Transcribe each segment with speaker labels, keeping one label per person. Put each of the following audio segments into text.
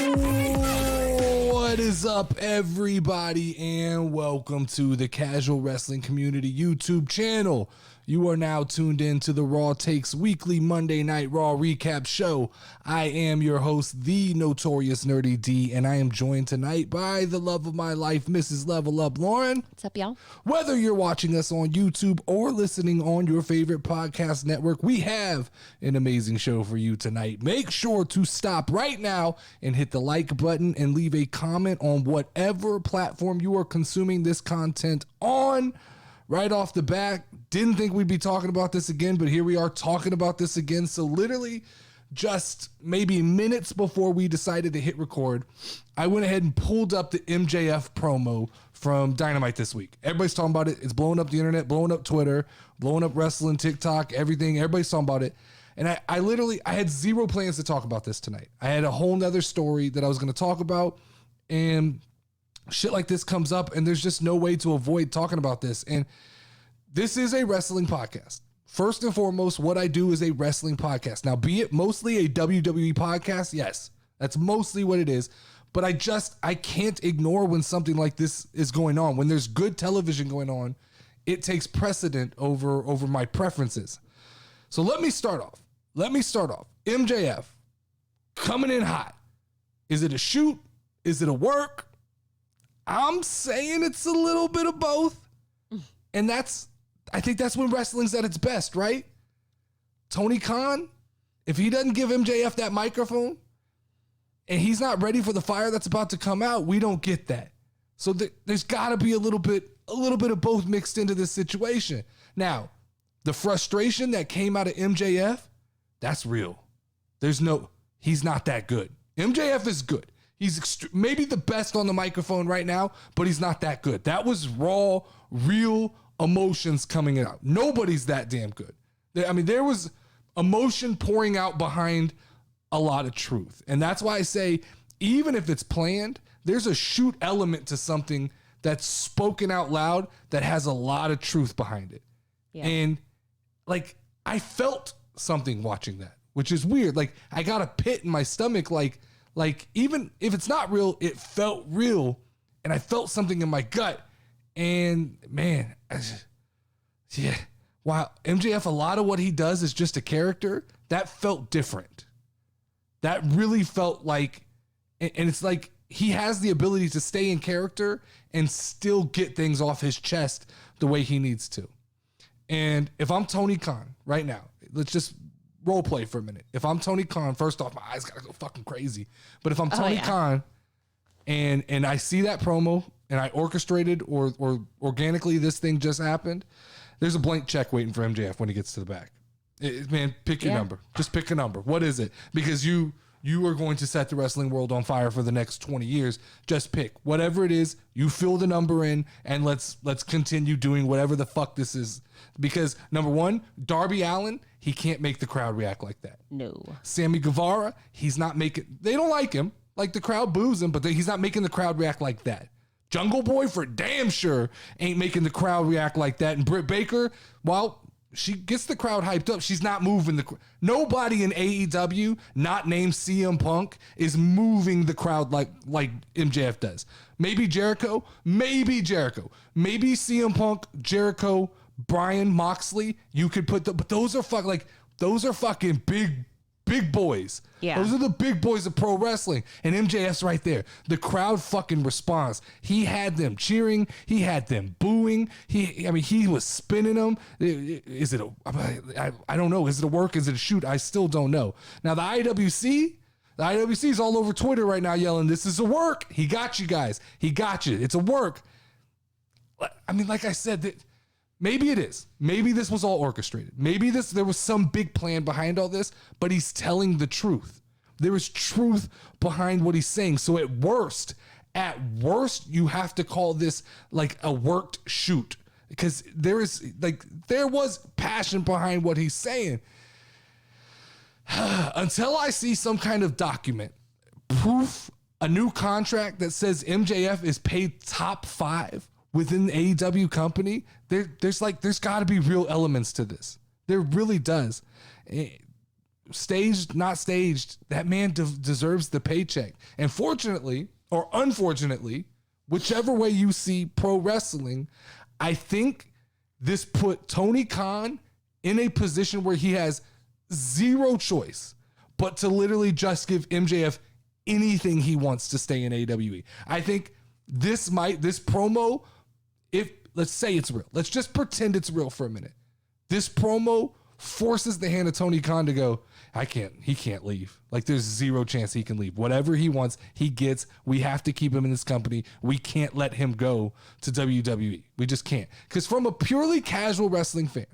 Speaker 1: What is up, everybody, and welcome to the Casual Wrestling Community YouTube channel. You are now tuned in to the Raw Takes Weekly Monday Night Raw Recap Show. I am your host, the Notorious Nerdy D, and I am joined tonight by the love of my life, Mrs. Level Up Lauren.
Speaker 2: What's up, y'all?
Speaker 1: Whether you're watching us on YouTube or listening on your favorite podcast network, we have an amazing show for you tonight. Make sure to stop right now and hit the like button and leave a comment on whatever platform you are consuming this content on. Right off the bat, didn't think we'd be talking about this again, but here we are talking about this again. So literally just maybe minutes before we decided to hit record, I went ahead and pulled up the MJF promo from Dynamite this week. Everybody's talking about it. It's blowing up the internet, blowing up Twitter, blowing up wrestling, TikTok, everything. Everybody's talking about it. And I had zero plans to talk about this tonight. I had a whole nother story that I was going to talk about, and shit like this comes up, and there's just no way to avoid talking about this. And this is a wrestling podcast. First and foremost, what I do is a wrestling podcast. Now, be it mostly a WWE podcast, yes, that's mostly what it is. But I can't ignore when something like this is going on. When there's good television going on, it takes precedent over my preferences. So let me start off. MJF coming in hot. Is it a shoot? Is it a work? I'm saying it's a little bit of both. And I think that's when wrestling's at its best, right? Tony Kahn, if he doesn't give MJF that microphone and he's not ready for the fire that's about to come out, we don't get that. So there's got to be a little bit of both mixed into this situation. Now, the frustration that came out of MJF, that's real. He's not that good. MJF is good. He's maybe the best on the microphone right now, but he's not that good. That was raw, real emotions coming out. Nobody's that damn good. There was emotion pouring out behind a lot of truth. And that's why I say, even if it's planned, there's a shoot element to something that's spoken out loud that has a lot of truth behind it. Yeah. And I felt something watching that, which is weird. I got a pit in my stomach, even if it's not real, it felt real, and I felt something in my gut. And man, while MJF, a lot of what he does is just a character, that felt different. That really felt like, and it's like he has the ability to stay in character and still get things off his chest the way he needs to. And if I'm Tony Khan right now, let's just role play for a minute. If I'm Tony Khan, first off, my eyes gotta go fucking crazy. But if I'm Tony Khan and I see that promo and I orchestrated or organically this thing just happened, there's a blank check waiting for MJF when he gets to the back. Man, pick your number. Just pick a number. What is it? Because you are going to set the wrestling world on fire for the next 20 years. Just pick whatever it is. You fill the number in, and let's continue doing whatever the fuck this is. Because number one, Darby Allin, he can't make the crowd react like that.
Speaker 2: No.
Speaker 1: Sammy Guevara, he's not making. They don't like him. Like, the crowd boos him, but he's not making the crowd react like that. Jungle Boy, for damn sure, ain't making the crowd react like that. And Britt Baker, well, she gets the crowd hyped up. She's not moving nobody in AEW, not named CM Punk, is moving the crowd like MJF does. Maybe Jericho, maybe CM Punk, Jericho, Brian, Moxley. You could put but those are fucking big boys. Yeah. Those are the big boys of pro wrestling. And MJF's right there. The crowd fucking responds. He had them cheering. He had them booing. He was spinning them. I don't know. Is it a work? Is it a shoot? I still don't know. Now, the IWC is all over Twitter right now yelling, this is a work. He got you guys. He got you. It's a work. Like I said, maybe it is. Maybe this was all orchestrated. Maybe there was some big plan behind all this, but he's telling the truth. There is truth behind what he's saying. So at worst, you have to call this like a worked shoot, because there was passion behind what he's saying. Until I see some kind of document, proof, a new contract that says MJF is paid top 5 within the AEW company, there's got to be real elements to this. There really does. staged, not staged, that man deserves the paycheck. And fortunately, or unfortunately, whichever way you see pro wrestling, I think this put Tony Khan in a position where he has zero choice but to literally just give MJF anything he wants to stay in AEW. I think this promo, if let's say it's real, let's just pretend it's real for a minute. This promo forces the hand of Tony Khan to go, he can't leave. Like, there's zero chance he can leave. Whatever he wants, he gets. We have to keep him in this company. We can't let him go to WWE. We just can't. Because from a purely casual wrestling fan,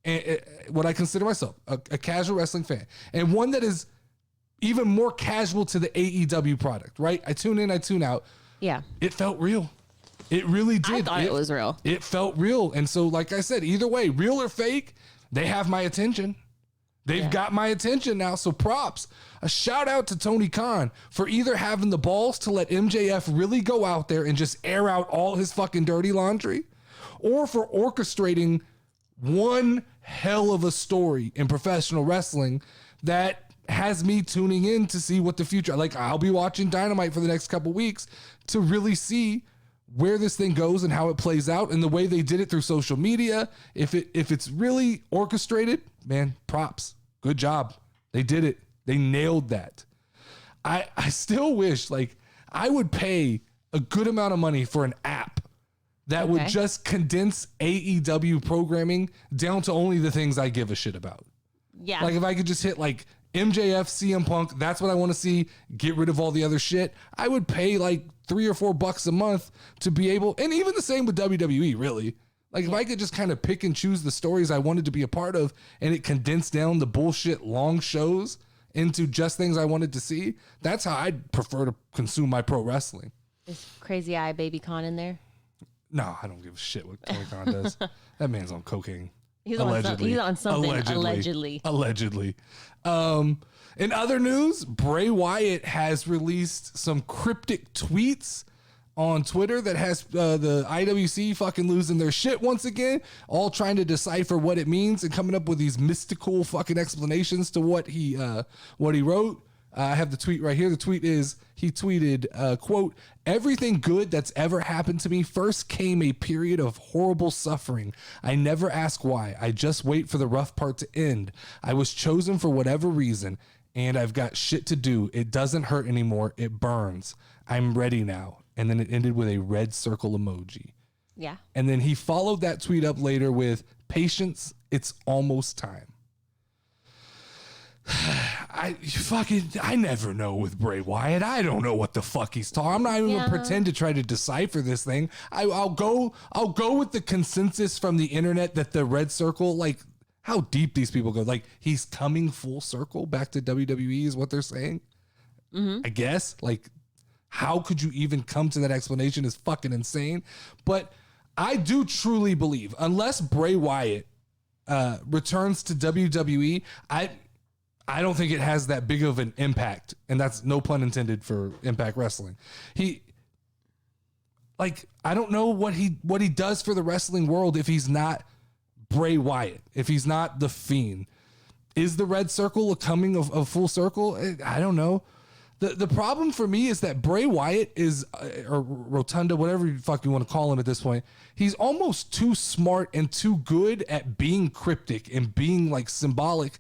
Speaker 1: and what I consider myself, a casual wrestling fan, and one that is even more casual to the AEW product, right? I tune in, I tune out.
Speaker 2: Yeah.
Speaker 1: It felt real. It really did.
Speaker 2: I thought it was real.
Speaker 1: It felt real. And so, like I said, either way, real or fake, they have my attention. They've got my attention now. So props. A shout out to Tony Khan for either having the balls to let MJF really go out there and just air out all his fucking dirty laundry, or for orchestrating one hell of a story in professional wrestling that has me tuning in to see what the future, like, I'll be watching Dynamite for the next couple weeks to really see where this thing goes and how it plays out, and the way they did it through social media. If it's really orchestrated, man, props. Good job. They did it. They nailed that. I still wish, like, I would pay a good amount of money for an app that would just condense AEW programming down to only the things I give a shit about.
Speaker 2: Yeah.
Speaker 1: Like, if I could just hit like MJF, CM Punk, that's what I want to see, get rid of all the other shit, I would pay like $3 or $4 a month to be able, and even the same with WWE, really. Like, if I could just kind of pick and choose the stories I wanted to be a part of, and it condensed down the bullshit long shows into just things I wanted to see, that's how I'd prefer to consume my pro wrestling.
Speaker 2: Is Crazy Eye Baby Kahn in there?
Speaker 1: No, I don't give a shit what Tony Khan does. That man's on cocaine.
Speaker 2: He's on something, allegedly.
Speaker 1: In other news, Bray Wyatt has released some cryptic tweets on Twitter that has the IWC fucking losing their shit once again, all trying to decipher what it means and coming up with these mystical fucking explanations to what he wrote. I have the tweet right here. The tweet is, he tweeted, quote, "Everything good that's ever happened to me first came a period of horrible suffering. I never ask why. I just wait for the rough part to end. I was chosen for whatever reason, and I've got shit to do. It doesn't hurt anymore. It burns. I'm ready now." And then it ended with a red circle emoji.
Speaker 2: Yeah.
Speaker 1: And then he followed that tweet up later with, "Patience, it's almost time." I never know with Bray Wyatt. I don't know what the fuck he's talking. I'm not even gonna pretend to try to decipher this thing. I'll go with the consensus from the internet that the red circle, like, how deep these people go. Like, he's coming full circle back to WWE is what they're saying. Mm-hmm. I guess, like, how could you even come to that explanation is fucking insane. But I do truly believe, unless Bray Wyatt returns to WWE, I don't think it has that big of an impact, and that's no pun intended for Impact Wrestling. I don't know what he does for the wrestling world if he's not Bray Wyatt, if he's not The Fiend. Is the red circle a coming of full circle? I don't know. The problem for me is that Bray Wyatt is, or Rotunda, whatever the fuck you want to call him at this point, he's almost too smart and too good at being cryptic and being like symbolic,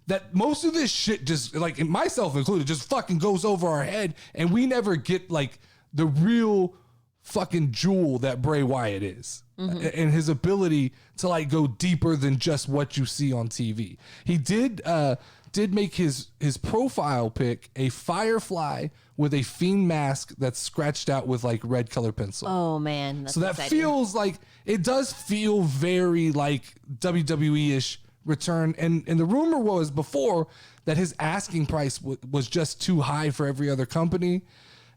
Speaker 1: that most of this shit just, like, myself included, just fucking goes over our head, and we never get like the real fucking jewel that Bray Wyatt is, and his ability to like go deeper than just what you see on TV. He did make his profile pic a firefly with a Fiend mask that's scratched out with like red color pencil.
Speaker 2: Oh man, that's
Speaker 1: so that
Speaker 2: exciting.
Speaker 1: Feels like, it does feel very like WWE-ish return. And the rumor was before that his asking price was just too high for every other company.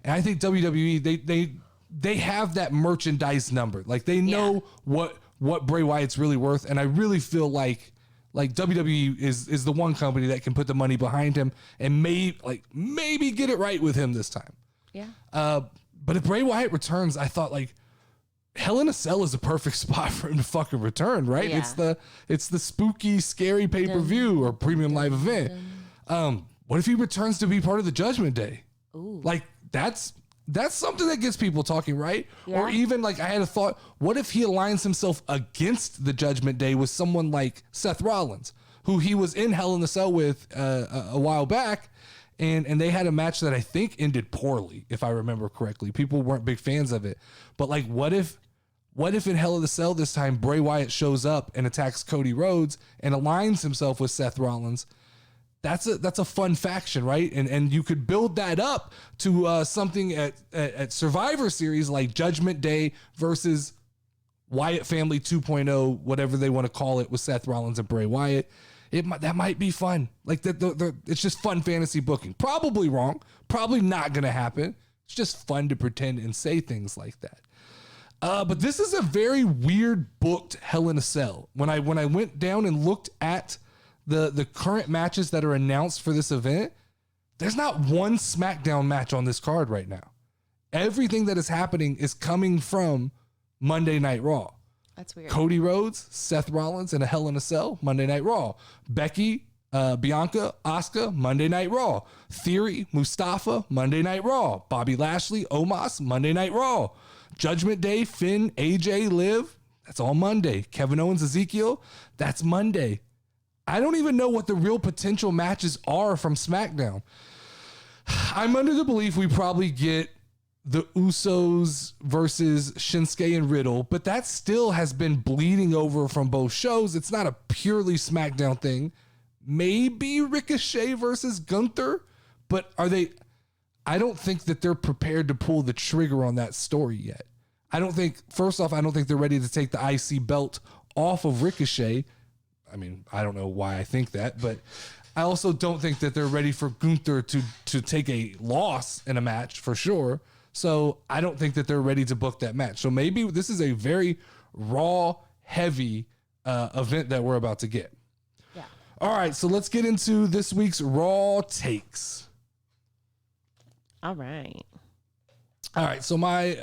Speaker 1: And I think WWE, they have that merchandise number. Like, they know what Bray Wyatt's really worth. And I really feel like WWE is the one company that can put the money behind him and maybe get it right with him this time.
Speaker 2: Yeah.
Speaker 1: But if Bray Wyatt returns, I thought, like, Hell in a Cell is a perfect spot for him to fucking return, right?
Speaker 2: Yeah.
Speaker 1: It's the spooky, scary pay-per-view or premium live event. What if he returns to be part of the Judgment Day?
Speaker 2: Ooh.
Speaker 1: Like that's something that gets people talking, right?
Speaker 2: Yeah.
Speaker 1: Or even like I had a thought, what if he aligns himself against the Judgment Day with someone like Seth Rollins, who he was in Hell in a Cell with a while back, and they had a match that I think ended poorly, if I remember correctly. People weren't big fans of it. But like what if in Hell in a Cell this time Bray Wyatt shows up and attacks Cody Rhodes and aligns himself with Seth Rollins? That's a fun faction, right? And you could build that up to something at Survivor Series like Judgment Day versus Wyatt Family 2.0, whatever they want to call it, with Seth Rollins and Bray Wyatt. That might be fun. Like it's just fun fantasy booking. Probably wrong. Probably not going to happen. It's just fun to pretend and say things like that. But this is a very weird booked Hell in a Cell. When I went down and looked at the current matches that are announced for this event, there's not one SmackDown match on this card right now. Everything that is happening is coming from Monday Night Raw.
Speaker 2: That's weird.
Speaker 1: Cody Rhodes, Seth Rollins in a Hell in a Cell, Monday Night Raw. Becky, Bianca, Asuka, Monday Night Raw. Theory, Mustafa, Monday Night Raw. Bobby Lashley, Omos, Monday Night Raw. Judgment Day, Finn, AJ, Liv, that's all Monday. Kevin Owens, Ezekiel, that's Monday. I don't even know what the real potential matches are from SmackDown. I'm under the belief we probably get the Usos versus Shinsuke and Riddle, but that still has been bleeding over from both shows. It's not a purely SmackDown thing. Maybe Ricochet versus Gunther, but I don't think that they're prepared to pull the trigger on that story yet. First off, I don't think they're ready to take the IC belt off of Ricochet. I mean, I don't know why I think that, but I also don't think that they're ready for Gunther to take a loss in a match for sure. So I don't think that they're ready to book that match. So maybe this is a very Raw heavy event that we're about to get.
Speaker 2: Yeah.
Speaker 1: All right, so let's get into this week's Raw takes.
Speaker 2: All right.
Speaker 1: So my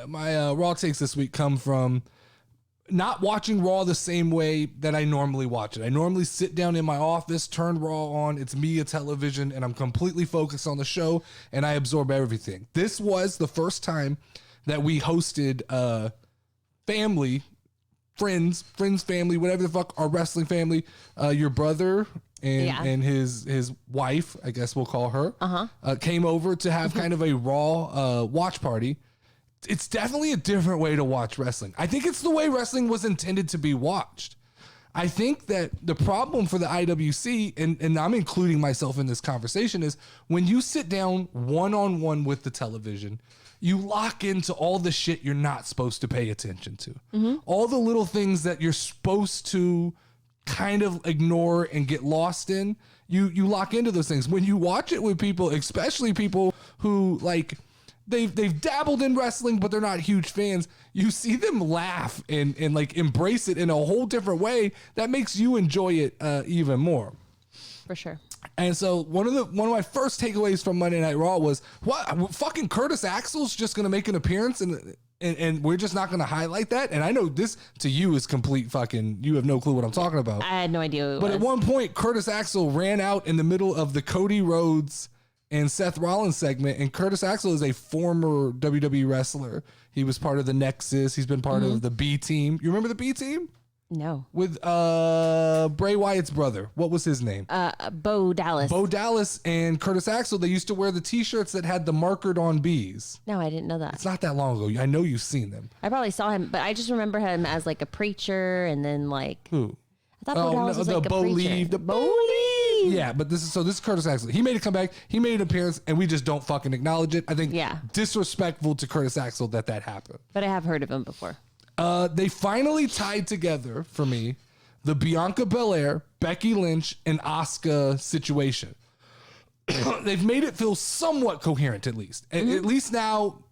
Speaker 1: Raw takes this week come from not watching Raw the same way that I normally watch it. I normally sit down in my office, turn Raw on, it's media television, and I'm completely focused on the show, and I absorb everything. This was the first time that we hosted family, friends, family, whatever the fuck, our wrestling family, your brother and his wife, I guess we'll call her, came over to have kind of a Raw watch party. It's definitely a different way to watch wrestling. I think it's the way wrestling was intended to be watched. I think that the problem for the IWC, and I'm including myself in this conversation, is when you sit down one-on-one with the television, you lock into all the shit you're not supposed to pay attention to. Mm-hmm. All the little things that you're supposed to kind of ignore and get lost in, you lock into those things. When you watch it with people, especially people who like... They've dabbled in wrestling, but they're not huge fans. You see them laugh and like embrace it in a whole different way that makes you enjoy it even more.
Speaker 2: For sure.
Speaker 1: And so one of my first takeaways from Monday Night Raw was, what, fucking Curtis Axel's just gonna make an appearance and we're just not gonna highlight that. And I know this to you is complete fucking, you have no clue what I'm talking about.
Speaker 2: I had no idea who it was.
Speaker 1: But at one point, Curtis Axel ran out in the middle of the Cody Rhodes and Seth Rollins segment, and Curtis Axel is a former WWE wrestler. He was part of the Nexus. He's been part of the B Team. You remember the B Team?
Speaker 2: No.
Speaker 1: With Bray Wyatt's brother. What was his name?
Speaker 2: Bo Dallas.
Speaker 1: Bo Dallas and Curtis Axel, they used to wear the T-shirts that had the markered on B's.
Speaker 2: No, I didn't know that.
Speaker 1: It's not that long ago. I know you've seen them.
Speaker 2: I probably saw him, but I just remember him as like a preacher, and then like...
Speaker 1: Who?
Speaker 2: I thought Bo Dallas was like a preacher.
Speaker 1: The Bo Leave. Yeah, but this is Curtis Axel. He made a comeback. He made an appearance, and we just don't fucking acknowledge it. I think disrespectful to Curtis Axel that happened.
Speaker 2: But I have heard of him before.
Speaker 1: They finally tied together, for me, the Bianca Belair, Becky Lynch, and Asuka situation. They've made it feel somewhat coherent, at least. Mm-hmm. At least now,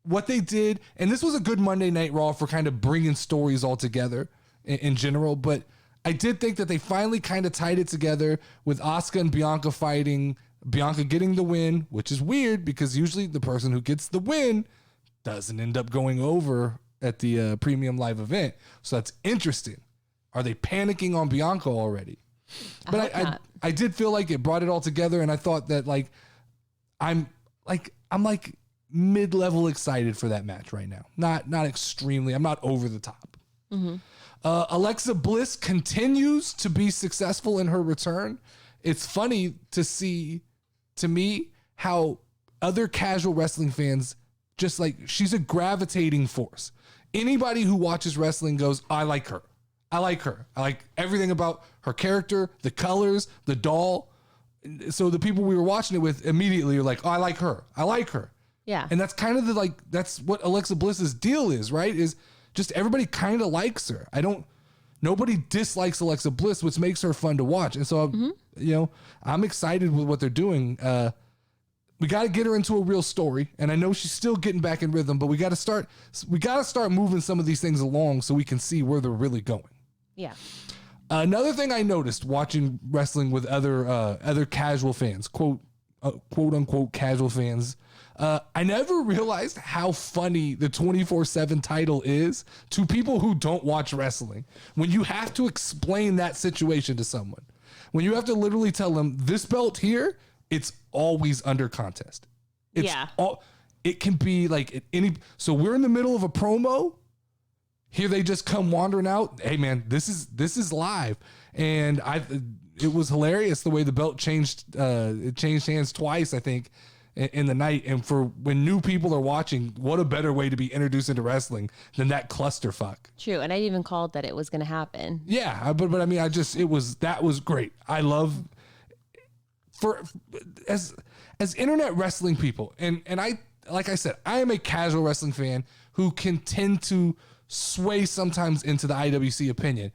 Speaker 1: what they did, and this was a good Monday Night Raw for kind of bringing stories all together in general, but I did think that they finally kind of tied it together with Asuka and Bianca fighting, Bianca getting the win, which is weird because usually the person who gets the win doesn't end up going over premium live event. So that's interesting. Are they panicking on Bianca already? But I did feel like it brought it all together, and I thought that I'm mid-level excited for that match right now. Not extremely. I'm not over the top. Mm-hmm. Alexa Bliss continues to be successful in her return. It's funny to see, to me, how other casual wrestling fans just she's a gravitating force. Anybody who watches wrestling goes, I like her. I like her. I like everything about her character, the colors, the doll. So the people we were watching it with immediately are like, oh, I like her. I like her.
Speaker 2: Yeah.
Speaker 1: And that's kind of that's what Alexa Bliss's deal is, right? Is just everybody kind of likes her. Nobody dislikes Alexa Bliss, which makes her fun to watch. And so, I'm excited with what they're doing. We got to get her into a real story. And I know she's still getting back in rhythm, but we got to start moving some of these things along so we can see where they're really going.
Speaker 2: Yeah.
Speaker 1: Another thing I noticed watching wrestling with other casual fans, quote unquote casual fans, I never realized how funny the 24/7 title is to people who don't watch wrestling. When you have to explain that situation to someone, when you have to literally tell them this belt here, it's always under contest. It can be so we're in the middle of a promo. Here they just come wandering out. Hey man, this is live. And it was hilarious the way the belt changed. It changed hands twice, I think, in the night. And for when new people are watching, what a better way to be introduced into wrestling than that clusterfuck.
Speaker 2: True. And I even called that it was going to happen.
Speaker 1: Yeah. But I mean, that was great. I love as internet wrestling people. And I, like I said, I am a casual wrestling fan who can tend to sway sometimes into the IWC opinion.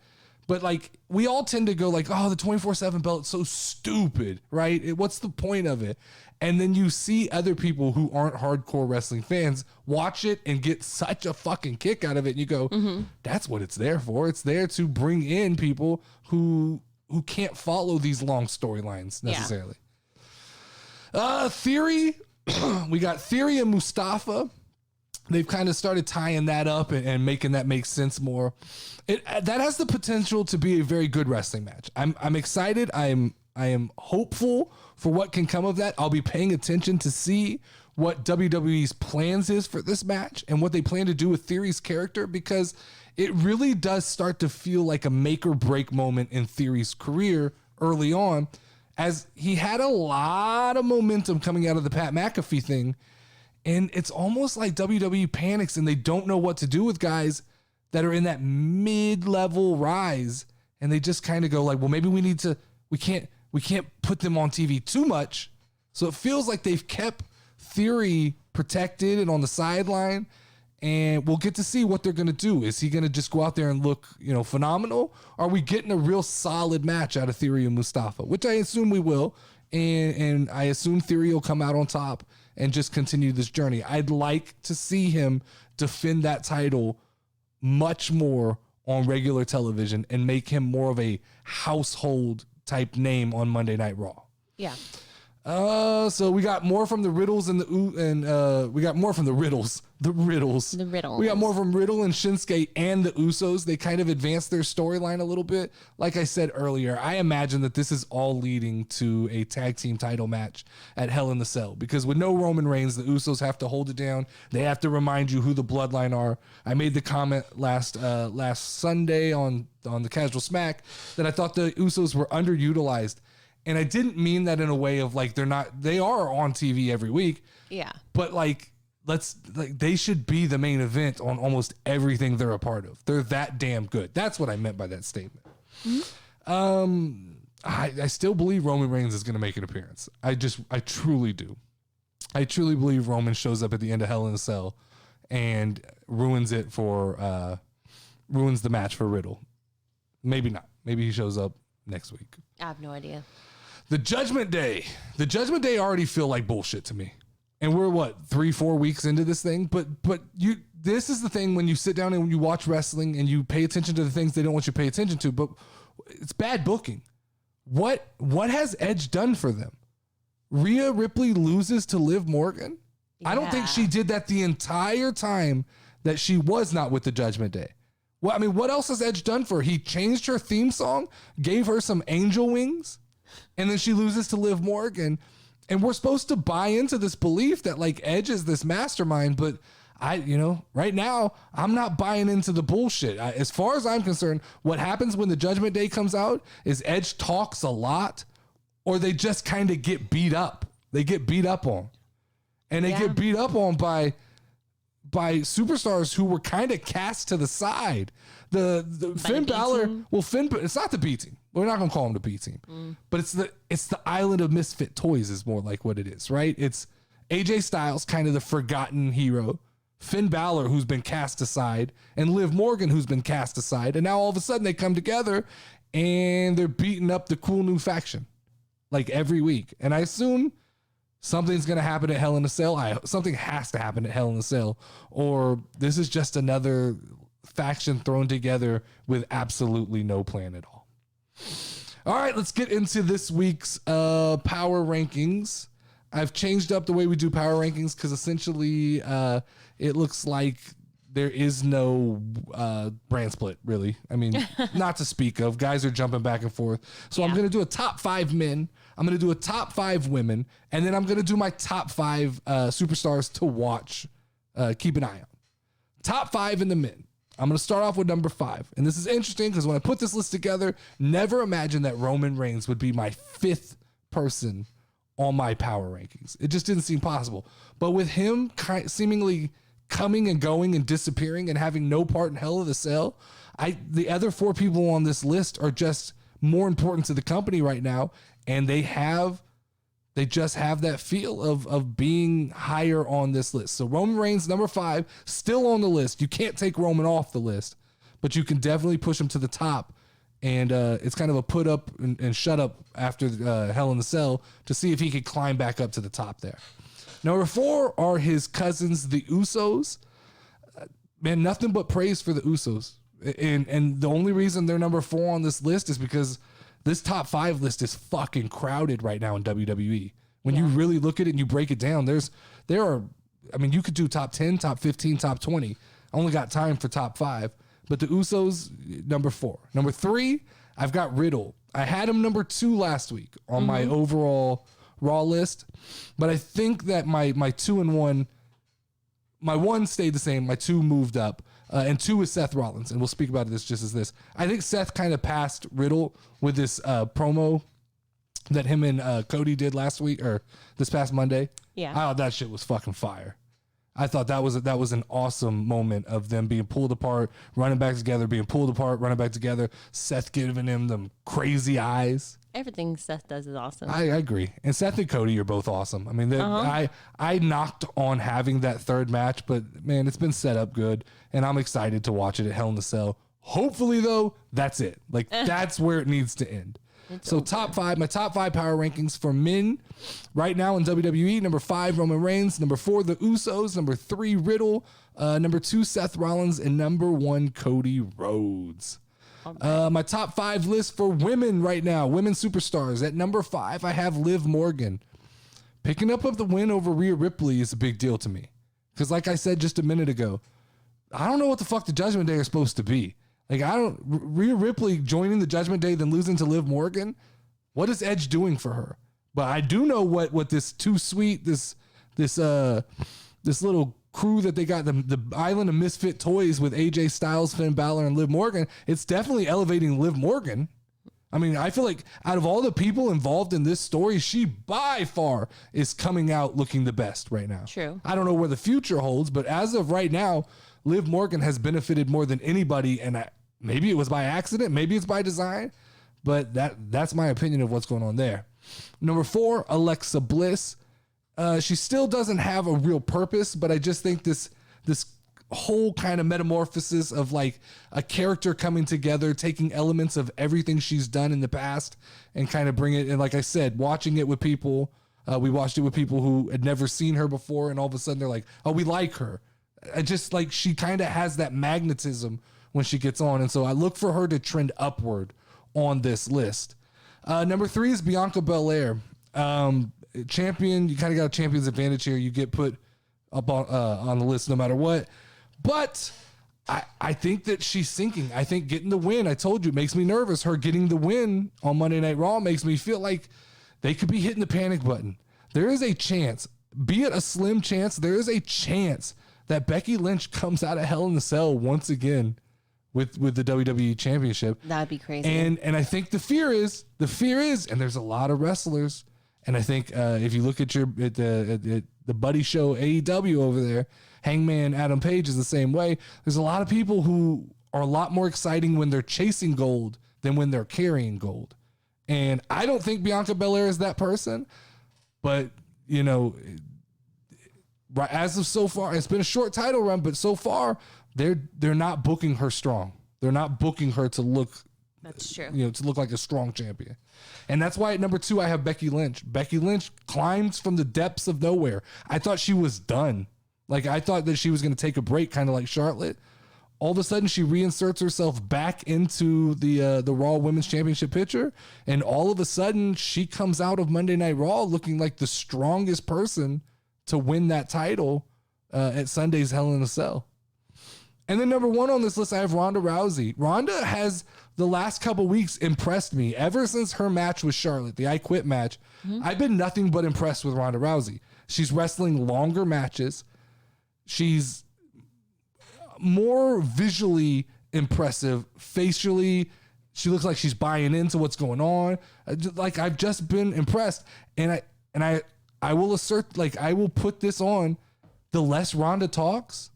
Speaker 1: But we all tend to go oh, the 24/7 belt is so stupid, right? What's the point of it? And then you see other people who aren't hardcore wrestling fans watch it and get such a fucking kick out of it. And you go, that's what it's there for. It's there to bring in people who can't follow these long storylines necessarily. Theory, we got Theory and Mustafa. They've kind of started tying that up and making that make sense more. That has the potential to be a very good wrestling match. I'm excited. I am hopeful for what can come of that. I'll be paying attention to see what WWE's plans is for this match and what they plan to do with Theory's character, because it really does start to feel like a make or break moment in Theory's career early on, as he had a lot of momentum coming out of the Pat McAfee thing. And it's almost like WWE panics and they don't know what to do with guys that are in that mid-level rise. And they just kind of go well, maybe we can't put them on TV too much. So it feels like they've kept Theory protected and on the sideline. And we'll get to see what they're going to do. Is he going to just go out there and look, phenomenal? Are we getting a real solid match out of Theory and Mustafa, which I assume we will. And I assume Theory will come out on top and just continue this journey. I'd like to see him defend that title much more on regular television and make him more of a household type name on Monday Night Raw.
Speaker 2: Yeah.
Speaker 1: So we got more from the Riddles and we got more from the Riddles. The Riddles. We got more from Riddle and Shinsuke and the Usos. They kind of advanced their storyline a little bit. Like I said earlier, I imagine that this is all leading to a tag team title match at Hell in the Cell, because with no Roman Reigns, the Usos have to hold it down. They have to remind you who the Bloodline are. I made the comment last Sunday on the Casual Smack that I thought the Usos were underutilized. And I didn't mean that in a way of they are on TV every week. Yeah. But they should be the main event on almost everything they're a part of. They're that damn good. That's what I meant by that statement. Mm-hmm. I still believe Roman Reigns is going to make an appearance. I truly do. I truly believe Roman shows up at the end of Hell in a Cell and ruins the match for Riddle. Maybe not. Maybe he shows up next week.
Speaker 2: I have no idea.
Speaker 1: The Judgment Day already feel like bullshit to me. And we're 3-4 weeks into this thing, but this is the thing when you sit down and when you watch wrestling and you pay attention to the things they don't want you to pay attention to, but it's bad booking. What has Edge done for them? Rhea Ripley loses to Liv Morgan? Yeah. I don't think she did that the entire time that she was not with the Judgment Day. Well, I mean, what else has Edge done for her? He changed her theme song, gave her some angel wings, and then she loses to Liv Morgan. And we're supposed to buy into this belief that like Edge is this mastermind, but right now I'm not buying into the bullshit. As far as I'm concerned, what happens when the Judgment Day comes out is Edge talks a lot, or they just kind of get beat up. They get beat up on, and they get beat up on by superstars who were kind of cast to the side. The Finn Balor, it's not the B team. We're not gonna call them the B team, but it's the island of misfit toys is more like what it is, right? It's AJ Styles, kind of the forgotten hero, Finn Balor, who's been cast aside, and Liv Morgan, who's been cast aside, and now all of a sudden they come together and they're beating up the cool new faction like every week. And I assume something's going to happen at Hell in a Cell. Something has to happen at Hell in a Cell, or this is just another faction thrown together with absolutely no plan at all. All right, let's get into this week's power rankings. I've changed up the way we do power rankings because essentially it looks like there is no brand split, really. I mean, not to speak of. Guys are jumping back and forth. So I'm going to do a top 5 men. I'm going to do a top 5 women. And then I'm going to do my top 5 superstars to watch. Keep an eye on. Top 5 in the men. I'm going to start off with number 5. And this is interesting because when I put this list together, never imagined that Roman Reigns would be my 5th person on my power rankings. It just didn't seem possible. But with him seemingly coming and going and disappearing and having no part in Hell in a Cell, the other 4 people on this list are just more important to the company right now. And they just have that feel of being higher on this list. So Roman Reigns, number 5, still on the list. You can't take Roman off the list, but you can definitely push him to the top. And it's kind of a put up and shut up after Hell in the Cell to see if he could climb back up to the top there. Number 4 are his cousins, the Usos. Man, nothing but praise for the Usos. And the only reason they're number 4 on this list is because this top 5 list is fucking crowded right now in WWE. When you really look at it and you break it down, you could do top 10, top 15, top 20. I only got time for top 5. But the Usos, number 4. Number 3, I've got Riddle. I had him number 2 last week on my overall Raw list. But I think that my 2 and 1, my 1 stayed the same. My 2 moved up. And 2 is Seth Rollins. And we'll speak about this just as this. I think Seth kind of passed Riddle with this promo that him and Cody did last week or this past Monday.
Speaker 2: Yeah.
Speaker 1: I thought that shit was fucking fire. I thought that was an awesome moment of them being pulled apart, running back together, being pulled apart, running back together. Seth giving him them crazy eyes.
Speaker 2: Everything Seth does is awesome.
Speaker 1: I agree. And Seth and Cody are both awesome. I mean, I knocked on having that 3rd match, but man, it's been set up good, and I'm excited to watch it at Hell in a Cell. Hopefully, though, that's it. Like, that's where it needs to end. So top 5, my top 5 power rankings for men right now in WWE. Number 5, Roman Reigns. Number 4, the Usos. Number 3, Riddle. Number 2, Seth Rollins. And number 1, Cody Rhodes. My top 5 list for women right now, women superstars. At number 5, I have Liv Morgan. Picking up the win over Rhea Ripley is a big deal to me. Because like I said just a minute ago, I don't know what the fuck the Judgment Day are supposed to be. Like, Rhea Ripley joining the Judgment Day, then losing to Liv Morgan. What is Edge doing for her? But I do know what this Too Sweet, this little crew that they got, the Island of Misfit Toys with AJ Styles, Finn Balor, and Liv Morgan. It's definitely elevating Liv Morgan. I mean, I feel like out of all the people involved in this story, she by far is coming out looking the best right now.
Speaker 2: True.
Speaker 1: I don't know where the future holds, but as of right now, Liv Morgan has benefited more than anybody, and maybe it was by accident, maybe it's by design, but that's my opinion of what's going on there. Number 4, Alexa Bliss. She still doesn't have a real purpose, but I just think this whole kind of metamorphosis of like a character coming together, taking elements of everything she's done in the past and kind of bring it. And like I said, watching it with people, we watched it with people who had never seen her before, and all of a sudden they're like, oh, we like her. I just like, she kind of has that magnetism when she gets on. And so I look for her to trend upward on this list. Number 3 is Bianca Belair. Champion, you kind of got a champion's advantage here. You get put up on the list no matter what. But I think that she's sinking. I think getting the win, I told you, makes me nervous. Her getting the win on Monday Night Raw makes me feel like they could be hitting the panic button. There is a chance, be it a slim chance, there is a chance that Becky Lynch comes out of Hell in a Cell once again with the WWE Championship.
Speaker 2: That'd be crazy.
Speaker 1: And I think the fear is, and there's a lot of wrestlers. And I think if you look at the buddy show AEW over there, Hangman Adam Page is the same way. There's a lot of people who are a lot more exciting when they're chasing gold than when they're carrying gold. And I don't think Bianca Belair is that person, but you know, as of so far, it's been a short title run, but so far they're not booking her strong. They're not booking her to look,
Speaker 2: that's true,
Speaker 1: you know, to look like a strong champion. And that's why at number 2, I have Becky Lynch. Becky Lynch climbs from the depths of nowhere. I thought she was done. Like, I thought that she was going to take a break, kind of like Charlotte. All of a sudden, she reinserts herself back into the Raw Women's Championship picture. And all of a sudden, she comes out of Monday Night Raw looking like the strongest person to win that title at Sunday's Hell in a Cell. And then number 1 on this list, I have Ronda Rousey. Ronda has, the last couple weeks, impressed me. Ever since her match with Charlotte, the I Quit match, I've been nothing but impressed with Ronda Rousey. She's wrestling longer matches. She's more visually impressive. Facially, she looks like she's buying into what's going on. Like, I've just been impressed. And I will assert, like, I will put this on, the less Ronda talks,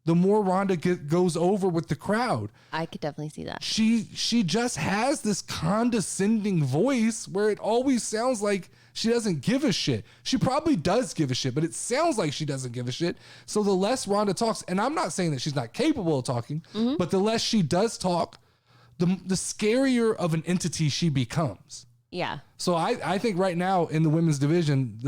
Speaker 1: the more Ronda goes over with the crowd.
Speaker 2: I could definitely see that.
Speaker 1: She just has this condescending voice where it always sounds like she doesn't give a shit. She probably does give a shit, but it sounds like she doesn't give a shit. So the less Ronda talks, and I'm not saying that she's not capable of talking, but the less she does talk, the scarier of an entity she becomes.
Speaker 2: Yeah.
Speaker 1: So I think right now in the women's division,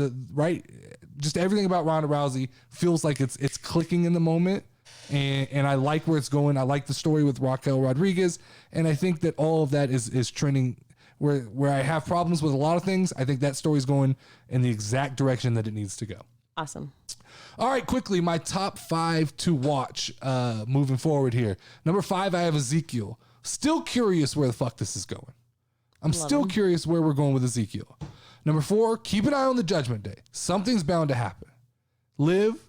Speaker 1: just everything about Ronda Rousey feels like it's clicking in the moment. And I like where it's going. I like the story with Raquel Rodriguez. And I think that all of that is trending where I have problems with a lot of things. I think that story is going in the exact direction that it needs to go.
Speaker 2: Awesome.
Speaker 1: All right, quickly, my top 5 to watch moving forward here. Number 5, I have Ezekiel. Still curious where the fuck this is going. I'm still curious where we're going with Ezekiel. Number 4, keep an eye on the Judgment Day. Something's bound to happen. Liv,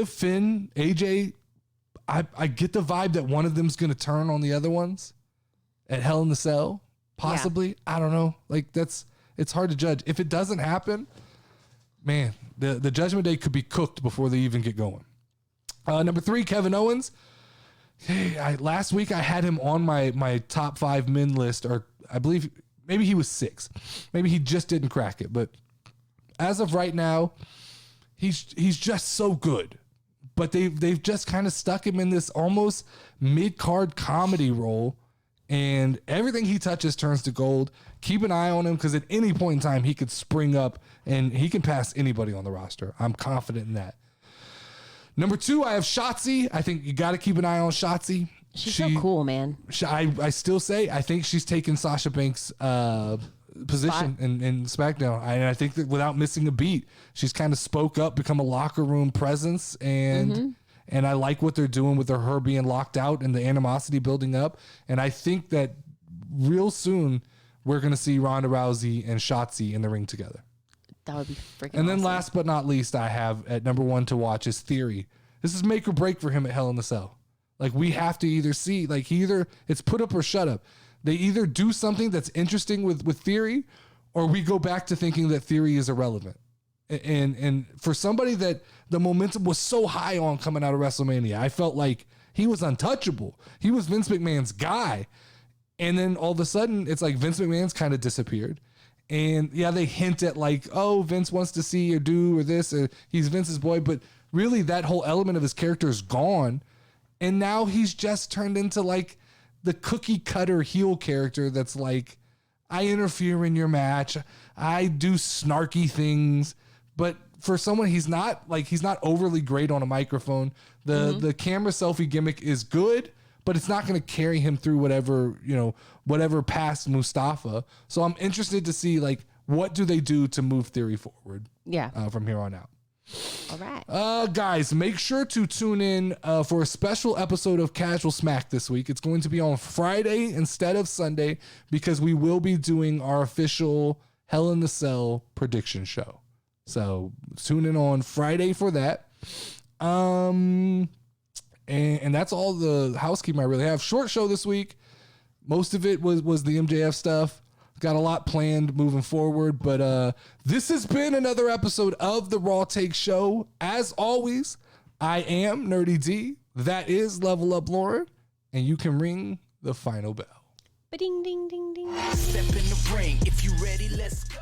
Speaker 1: Finn, AJ, I get the vibe that one of them's going to turn on the other ones at Hell in the Cell, possibly. Yeah. I don't know. Like, it's hard to judge. If it doesn't happen, man, the Judgment Day could be cooked before they even get going. Number 3, Kevin Owens. Hey, last week I had him on my top 5 men list, or I believe maybe he was 6. Maybe he just didn't crack it. But as of right now, he's just so good. But they've just kind of stuck him in this almost mid-card comedy role, and everything he touches turns to gold. Keep an eye on him, because at any point in time he could spring up and he can pass anybody on the roster. I'm confident in that. Number 2, I have Shotzi. I think you got to keep an eye on Shotzi.
Speaker 2: She's so cool, man.
Speaker 1: I still say I think she's taken Sasha Banks' position in SmackDown. And I think that without missing a beat, she's kind of spoke up, become a locker room presence, and I like what they're doing with her being locked out and the animosity building up. And I think that real soon we're going to see Ronda Rousey and Shotzi in the ring together.
Speaker 2: That would be freaking
Speaker 1: And then
Speaker 2: awesome.
Speaker 1: last but not least, I have at number 1 to watch is Theory. This is make or break for him at Hell in the Cell. Like, we have to either see, like, it's put up or shut up. They either do something that's interesting with Theory, or we go back to thinking that Theory is irrelevant. And for somebody that the momentum was so high on coming out of WrestleMania, I felt like he was untouchable. He was Vince McMahon's guy. And then all of a sudden, it's like Vince McMahon's kind of disappeared. And yeah, they hint at like, oh, Vince wants to see or do or this, or he's Vince's boy. But really, that whole element of his character is gone. And now he's just turned into like the cookie cutter heel character that's like, I interfere in your match. I do snarky things. But for someone, he's not overly great on a microphone. The camera selfie gimmick is good, but it's not going to carry him through whatever past Mustafa. So I'm interested to see, like, what do they do to move Theory forward?
Speaker 2: Yeah.
Speaker 1: From here on out.
Speaker 2: All right.
Speaker 1: Guys, make sure to tune in for a special episode of Casual Smack this week. It's going to be on Friday instead of Sunday because we will be doing our official Hell in the Cell prediction show. So tune in on Friday for that. And that's all the housekeeping I really have. Short show this week. Most of it was the MJF stuff. Got a lot planned moving forward, but this has been another episode of the Raw Take Show. As always, I am Nerdy D. That is Level Up Lauren, and you can ring the final bell.
Speaker 2: Ba-ding, ding, ding, ding.
Speaker 3: Step in the ring. If you ready, let's go.